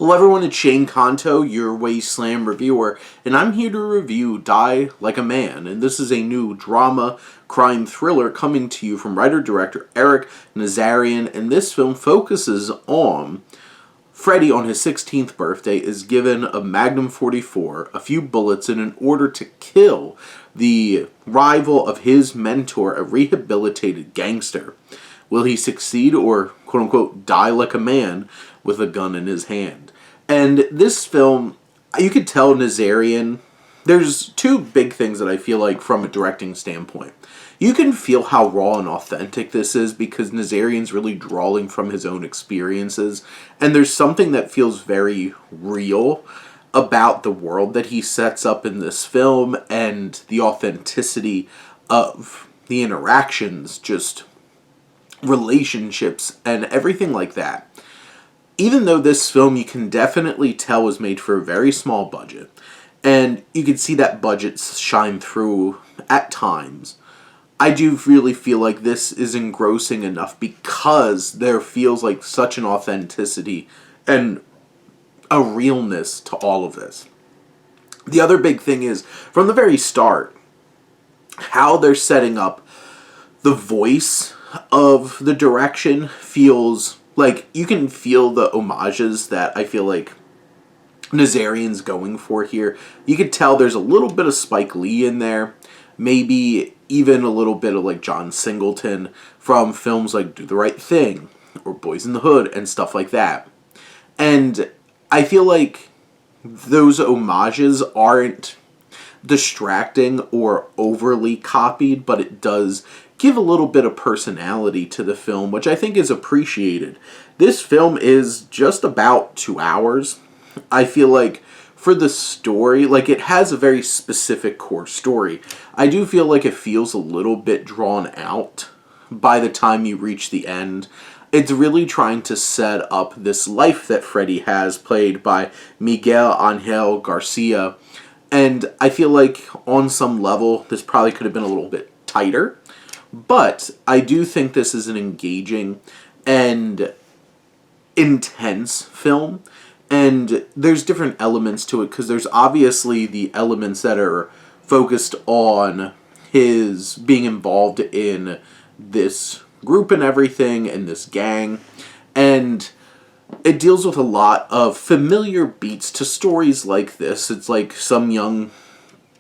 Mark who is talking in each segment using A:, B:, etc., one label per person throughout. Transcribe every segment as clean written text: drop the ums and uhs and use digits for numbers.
A: Hello everyone, it's Shane Kanto, your Wasteland reviewer, and I'm here to review Die Like a Man, and this is a new drama crime thriller coming to you from writer-director Eric Nazarian, and this film focuses on Freddy on his 16th birthday is given a Magnum 44, a few bullets, and in order to kill the rival of his mentor, a rehabilitated gangster. Will he succeed or, quote-unquote, die like a man with a gun in his hand? And this film, you could tell Nazarian, there's two big things that I feel like from a directing standpoint. You can feel how raw and authentic this is because Nazarian's really drawing from his own experiences. And there's something that feels very real about the world that he sets up in this film and the authenticity of the interactions, just relationships and everything like that. Even though this film you can definitely tell was made for a very small budget, and you can see that budget shine through at times, I do really feel like this is engrossing enough because there feels like such an authenticity and a realness to all of this. The other big thing is, from the very start, how they're setting up the voice of the direction feels like you can feel the homages that I feel like Nazarian's going for here. You could tell there's a little bit of Spike Lee in there, maybe even a little bit of like John Singleton from films like Do the Right Thing or Boys in the Hood and stuff like that. And I feel like those homages aren't distracting or overly copied, but it does give a little bit of personality to the film, which I think is appreciated. This film is just about 2 hours. I feel like for the story, like it has a very specific core story. I do feel like it feels a little bit drawn out by the time you reach the end. It's really trying to set up this life that Freddy has, played by Miguel Angel Garcia. And I feel like on some level, this probably could have been a little bit tighter. But I do think this is an engaging and intense film. And there's different elements to it because there's obviously the elements that are focused on his being involved in this group and everything and this gang. And it deals with a lot of familiar beats to stories like this. It's like some young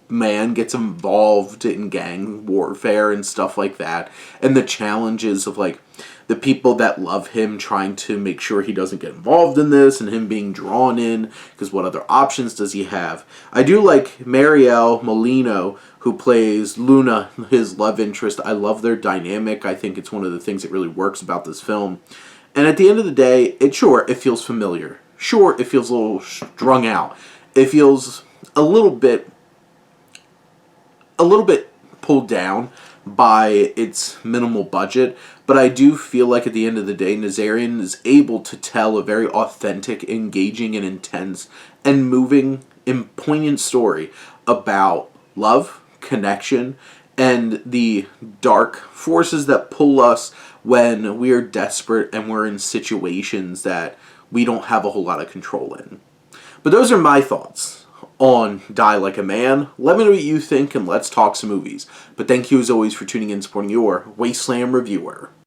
A: man gets involved in gang warfare and stuff like that, and the challenges of like the people that love him trying to make sure he doesn't get involved in this and him being drawn in because what other options does he have. I do like Marielle Molino, who plays Luna, his love interest. I love their dynamic. I think it's one of the things that really works about this film. And at the end of the day, it feels familiar. Sure, it feels a little strung out. It feels a little bit pulled down by its minimal budget, but I do feel like at the end of the day, Nazarian is able to tell a very authentic, engaging, and intense, and moving and poignant story about love, connection, and the dark forces that pull us when we are desperate and we're in situations that we don't have a whole lot of control in. But those are my thoughts on Die Like a Man. Let me know what you think and let's talk some movies. But thank you as always for tuning in and supporting your Wasteland reviewer.